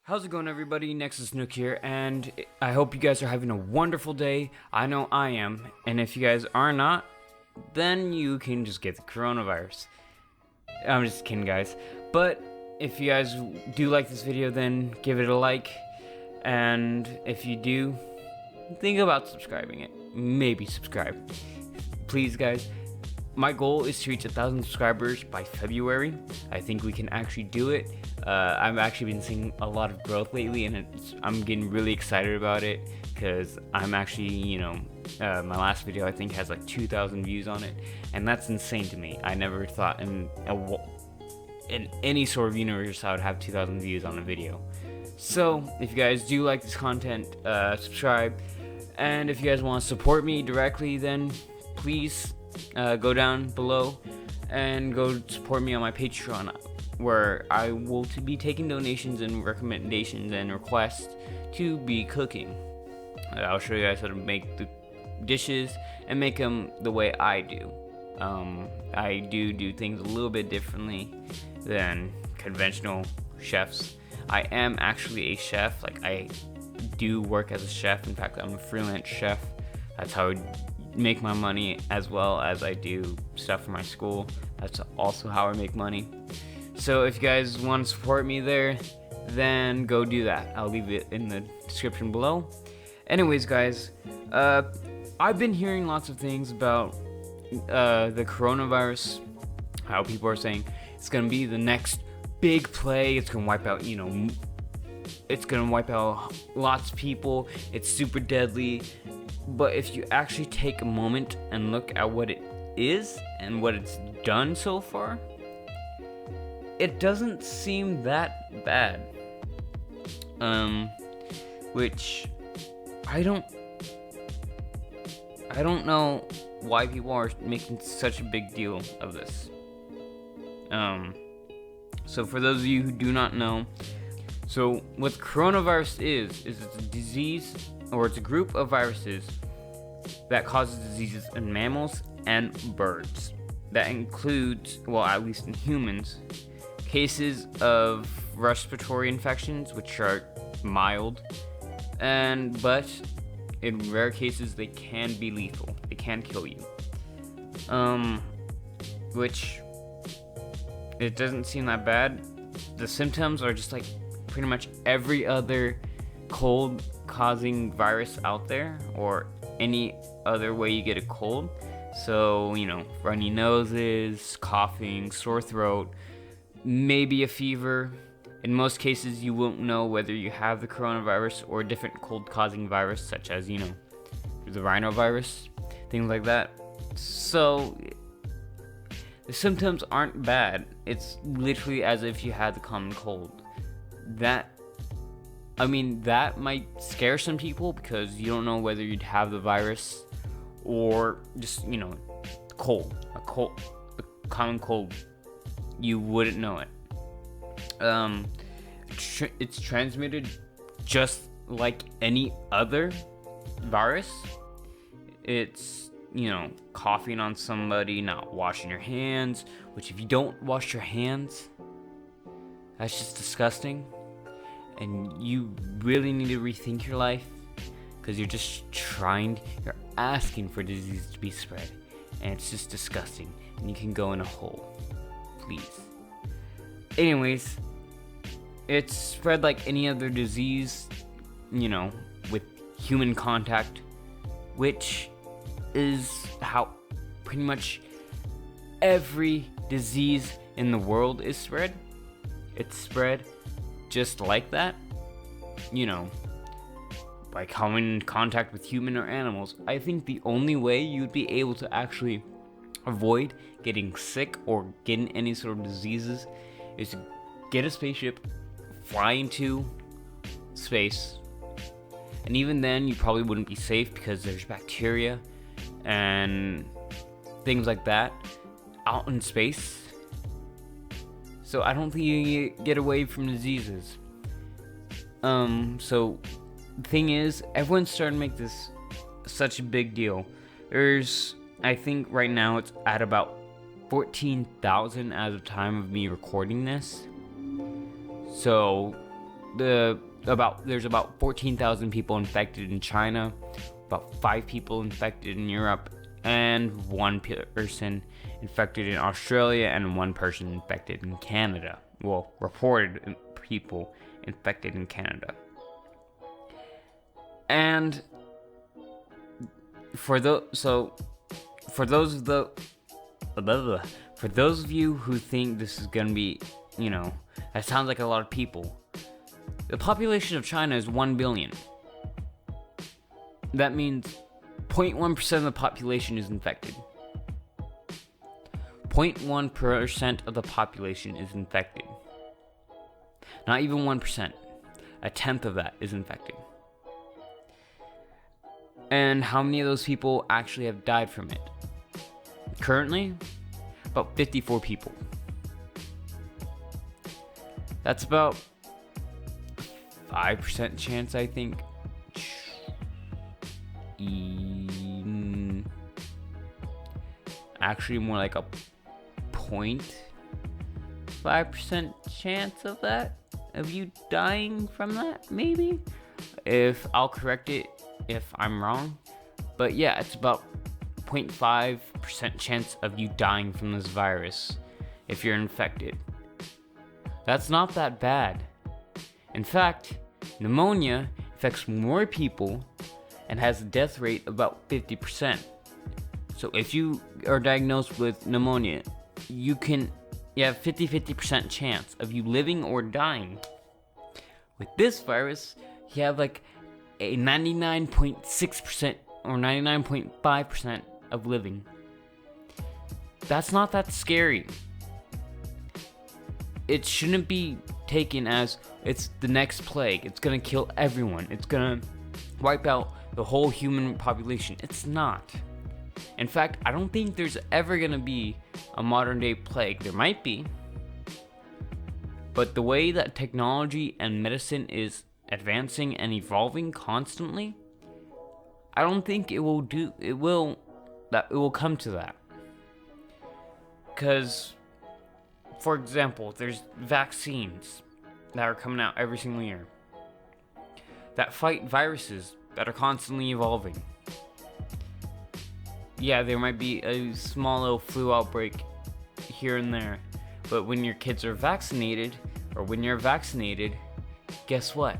How's it going, everybody? Nexus Nook here, and I hope you guys are having a wonderful day. I know I am, and if you guys are not, then you can just get the coronavirus. I'm just kidding, guys. But if you guys do like this video, then give it a like, and if you do, think about subscribing it. Maybe subscribe. Please, guys. My goal is to reach 1,000 subscribers by February. I think we can actually do it. I've actually been seeing a lot of growth lately, and I'm getting really excited about it because I'm actually, my last video I think has like 2,000 views on it, and that's insane to me. I never thought in any sort of universe I would have 2,000 views on a video. So if you guys do like this content, subscribe, and if you guys want to support me directly, then please go down below and go support me on my Patreon, where I will be taking donations and recommendations and requests to be cooking. I'll show you guys how to make the dishes and make them the way I do. I do things a little bit differently than conventional chefs. I am actually a chef. Like, I do work as a chef. In fact, I'm a freelance chef. That's how I make my money, as well as I do stuff for my school. That's also how I make money. So if you guys want to support me there, then go do that. I'll leave it in the description below. Anyways, guys, I've been hearing lots of things about the coronavirus, how people are saying it's gonna be the next big play, it's gonna wipe out, it's gonna wipe out lots of people, it's super deadly. But if you actually take a moment and look at what it is and what it's done so far, it doesn't seem that bad. Which I don't know why people are making such a big deal of this. So for those of you who do not know, so what coronavirus is it's a disease, or it's a group of viruses that causes diseases in mammals and birds. That includes, well, at least in humans, cases of respiratory infections, which are mild, but in rare cases they can be lethal. They can kill you. Which, it doesn't seem that bad. The symptoms are just like pretty much every other cold causing virus out there, or any other way you get a cold. So, runny noses, coughing, sore throat, maybe a fever. In most cases, you won't know whether you have the coronavirus or a different cold causing virus, such as, the rhinovirus, things like that. So the symptoms aren't bad. It's literally as if you had the common cold. That might scare some people because you don't know whether you'd have the virus or just, a common cold. You wouldn't know it. It's transmitted just like any other virus. It's, coughing on somebody, not washing your hands, which if you don't wash your hands, that's just disgusting. And you really need to rethink your life, because you're asking for disease to be spread, and it's just disgusting, and you can go in a hole. Please. Anyways, it's spread like any other disease, with human contact, which is how pretty much every disease in the world is spread. It's spread just like that, by coming in contact with human or animals. I think the only way you'd be able to actually avoid getting sick or getting any sort of diseases is to get a spaceship, fly into space, and even then you probably wouldn't be safe because there's bacteria and things like that out in space. So I don't think you can get away from diseases. So the thing is, everyone's starting to make this such a big deal. I think right now it's at about 14,000 as of time of me recording this. So there's about 14,000 people infected in China, about 5 people infected in Europe, and 1 person infected in Australia, and 1 person infected in Canada. Well, reported people infected in Canada. And for those of you who think this is gonna be, that sounds like a lot of people. The population of China is 1 billion. That means 0.1% of the population is infected. 0.1% of the population is infected. Not even 1%. A tenth of that is infected. And how many of those people actually have died from it? Currently, about 54 people. That's about 5% chance, I think. Actually, more like a 0.5% chance of that, of you dying from that, maybe. If I'll correct it if I'm wrong, but yeah, it's about 0.5% chance of you dying from this virus if you're infected. That's not that bad. In fact, pneumonia affects more people and has a death rate of about 50%. So if you are diagnosed with pneumonia, you have 50% chance of you living or dying. With this virus, you have like a 99.6% or 99.5% of living. That's not that scary. It shouldn't be taken as it's the next plague. It's gonna kill everyone. It's gonna wipe out the whole human population. It's not. In fact, I don't think there's ever gonna be a modern day plague. There might be. But the way that technology and medicine is advancing and evolving constantly, I don't think it will come to that. Because, for example, there's vaccines that are coming out every single year that fight viruses that are constantly evolving. Yeah, there might be a small little flu outbreak here and there, but when your kids are vaccinated, or when you're vaccinated, guess what?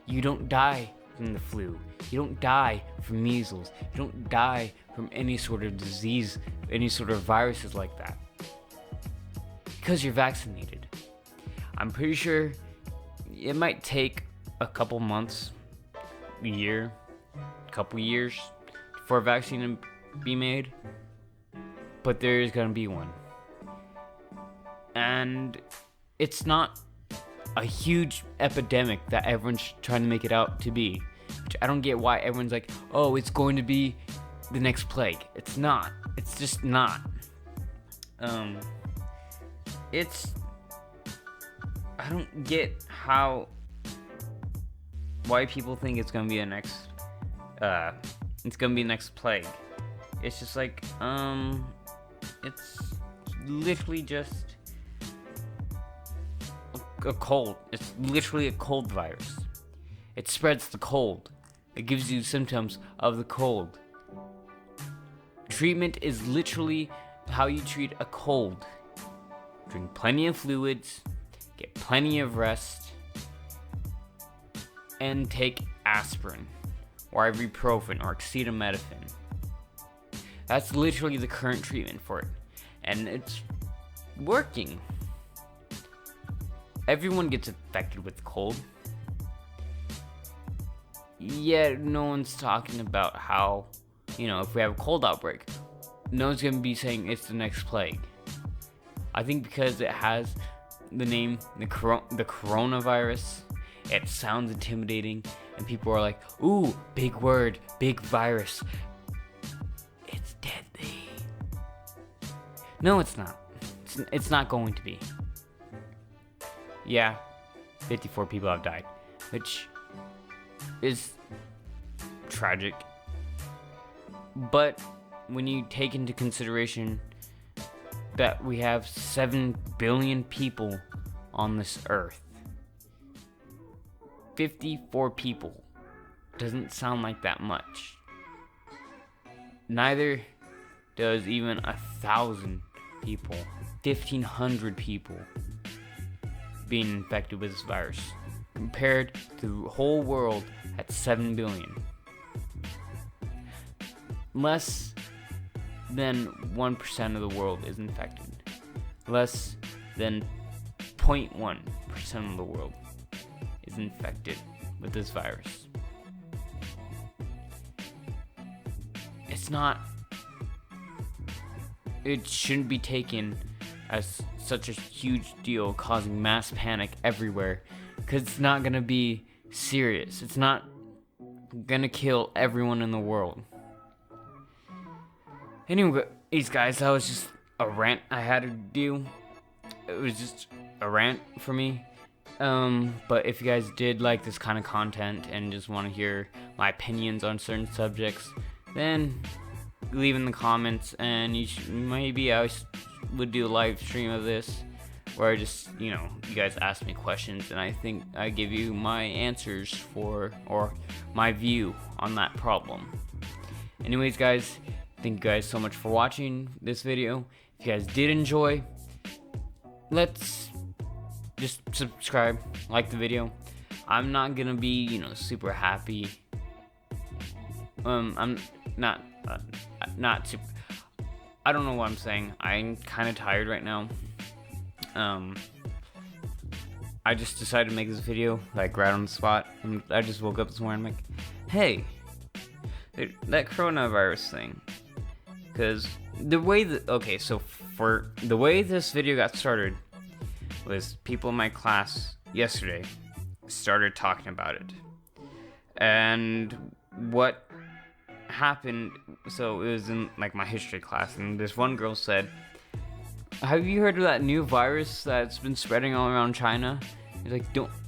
You don't die from the flu. You don't die from measles. You don't die from any sort of disease, any sort of viruses like that, because you're vaccinated. I'm pretty sure it might take a couple months, a year, a couple years for a vaccine to be made, but there is gonna be one. And it's not a huge epidemic that everyone's trying to make it out to be. Which I don't get why everyone's like, oh, it's going to be the next plague. It's not. It's just not. I don't get why people think it's gonna be the next plague. It's just like, it's literally just a cold. It's literally a cold virus. It spreads the cold. It gives you symptoms of the cold. Treatment is literally how you treat a cold. Drink plenty of fluids, get plenty of rest, and take aspirin, or ibuprofen, or acetaminophen. That's literally the current treatment for it. And it's working. Everyone gets infected with cold. Yet no one's talking about how, if we have a cold outbreak, no one's gonna be saying it's the next plague. I think because it has the name, the coronavirus, it sounds intimidating, and people are like, ooh, big word, big virus. It's deadly. No, it's not. It's not going to be. Yeah, 54 people have died, which is tragic. But when you take into consideration that we have 7 billion people on this earth, 54 people. Doesn't sound like that much. Neither does even 1,000 people, 1,500 people being infected with this virus, compared to the whole world at 7 billion. Less than 1% of the world is infected. Less than 0.1% of the world is infected with this virus. It shouldn't be taken as such a huge deal, causing mass panic everywhere, because it's not gonna be serious. It's not gonna kill everyone in the world. Anyways, guys, that was just a rant I had to do. It was just a rant for me. But if you guys did like this kind of content and just want to hear my opinions on certain subjects, then leave in the comments, and maybe I would do a live stream of this where I just, you guys ask me questions and I think I give you my answers or my view on that problem. Anyways, guys, thank you guys so much for watching this video. If you guys did enjoy, let's just subscribe, like the video. I'm not gonna be, super happy. I'm not super. I don't know what I'm saying. I'm kind of tired right now. I just decided to make this video right on the spot. And I just woke up this morning. I'm like, hey, that coronavirus thing. Because the way for the way this video got started was people in my class yesterday started talking about it. And what happened, so it was in my history class, and this one girl said, have you heard of that new virus that's been spreading all around China? It's like,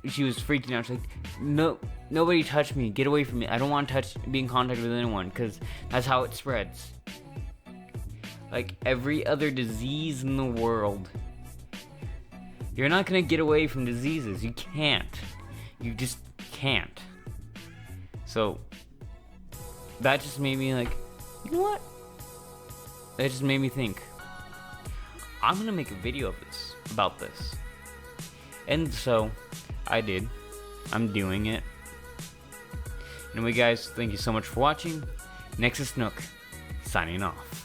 she was freaking out. She's like, no, nobody touch me, get away from me, I don't want to be in contact with anyone, because that's how it spreads. Like every other disease in the world, you're not gonna get away from diseases. You can't. You just can't. So that just made me like, you know what? That just made me think, I'm gonna make a video of this, about this. And so I did. I'm doing it. Anyway, guys, thank you so much for watching. Nexus Nook, signing off.